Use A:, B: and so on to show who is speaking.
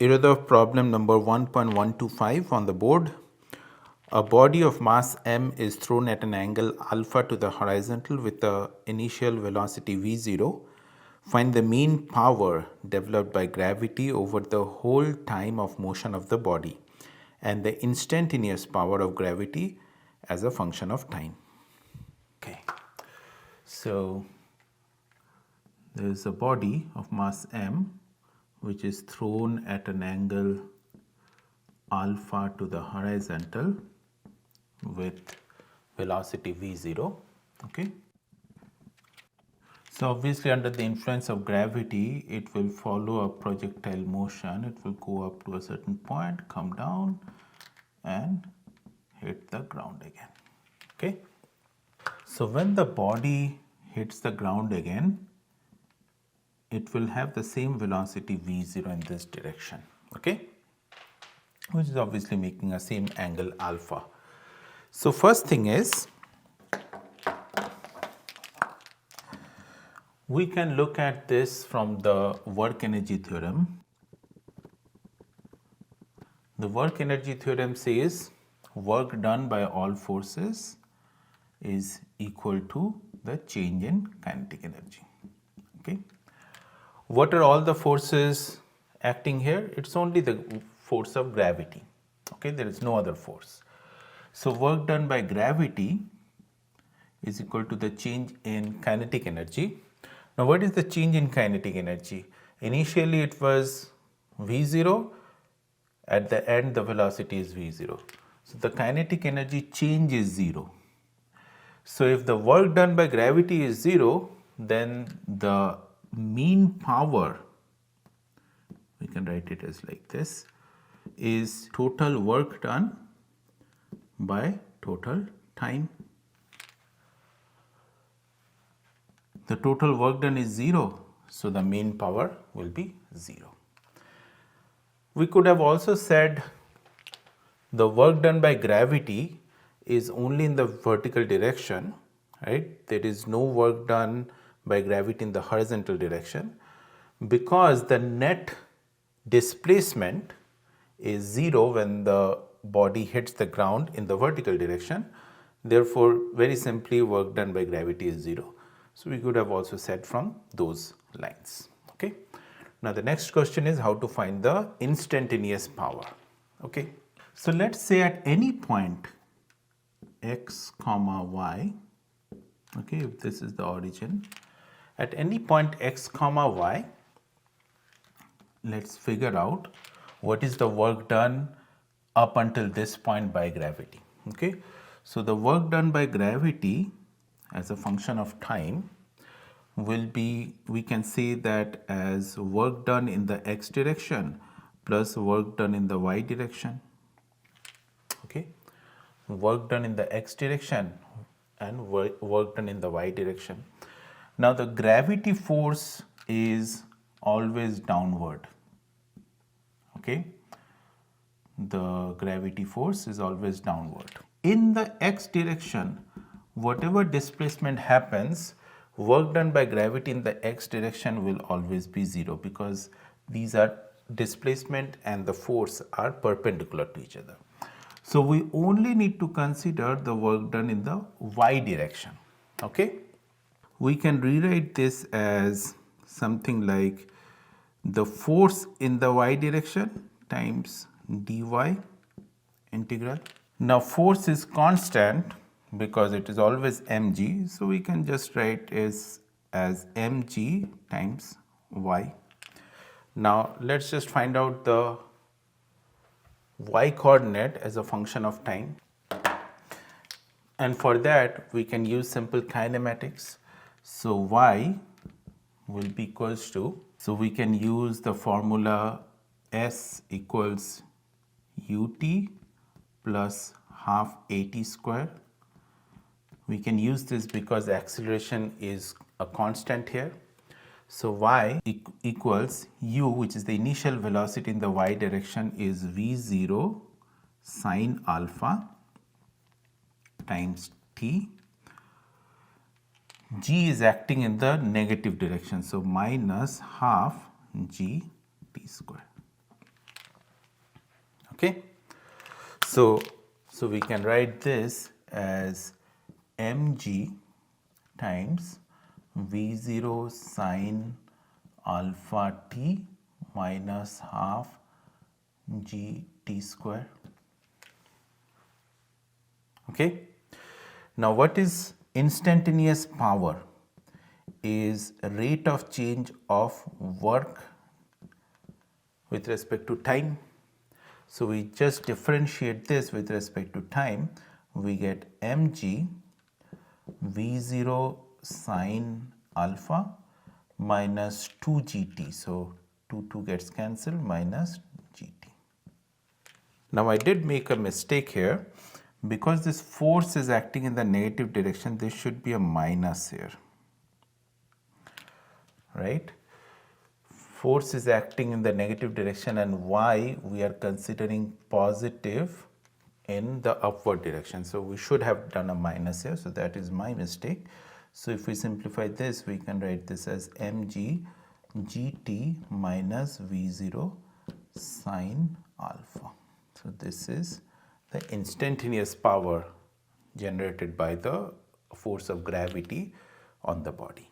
A: Irodov problem number 1.125 on the board. A body of mass m is thrown at an angle alpha to the horizontal with the initial velocity v0. Find the mean power developed by gravity over the whole time of motion of the body and the instantaneous power of gravity as a function of time. Okay, so there is a body of mass m which is thrown at an angle alpha to the horizontal with velocity v0. Okay, so obviously under the influence of gravity it will follow a projectile motion. It will go up to a certain point, come down and hit the ground again. Okay, so when the body hits the ground again, it will have the same velocity v0 in this direction, okay, which is obviously making a same angle alpha. So first thing is, we can look at this from the work energy theorem. The work energy theorem says work done by all forces is equal to the change in kinetic energy. Okay, what are all the forces acting here? It's only the force of gravity. Okay, there is no other force. So work done by gravity is equal to the change in kinetic energy. Now what is the change in kinetic energy? Initially it was v0, at the end the velocity is v0. So the kinetic energy change is 0. So if the work done by gravity is 0, then the mean power, we can write it as like this, is total work done by total time. The total work done is 0, so the mean power will be 0. We could have also said the work done by gravity is only in the vertical direction, right? There is no work done by gravity in the horizontal direction because the net displacement is 0 when the body hits the ground in the vertical direction. Therefore, very simply work done by gravity is 0. So we could have also said from those lines. Okay. Now the next question is how to find the instantaneous power. Okay. So let's say at any point x comma y, okay, if this is the origin, at any point x comma y, let's figure out what is the work done up until this point by gravity. Okay, so the work done by gravity as a function of time will be, we can say that as work done in the x direction plus work done in the y direction. Okay, work done in the x direction and work done in the y direction. Now the gravity force is always downward. Okay, the gravity force is always downward. In the x direction, whatever displacement happens, work done by gravity in the x direction will always be 0 because these are displacement and the force are perpendicular to each other. So we only need to consider the work done in the y direction. Okay, we can rewrite this as something like the force in the y direction times dy integral. Now force is constant because it is always mg, so we can just write as mg times y. Now let's just find out the y coordinate as a function of time, and for that we can use simple kinematics. So y will be equals to, so we can use the formula s equals ut plus half at square. We can use this because acceleration is a constant here. So y equals u, which is the initial velocity in the y direction, is v0 sine alpha times t. G is acting in the negative direction, so minus half g t square. Okay, so we can write this as mg times v0 sine alpha t minus half gt square. Okay. Now what is instantaneous power? Is rate of change of work with respect to time. So we just differentiate this with respect to time. We get mg v0 sine alpha minus 2 gt. So 2 gets cancelled minus gt. Now I did make a mistake here. Because this force is acting in the negative direction, this should be a minus here, right? Force is acting in the negative direction, and why we are considering positive in the upward direction. So we should have done a minus here, so that is my mistake. So if we simplify this, we can write this as mg gt minus v0 sine alpha. So this is the instantaneous power generated by the force of gravity on the body.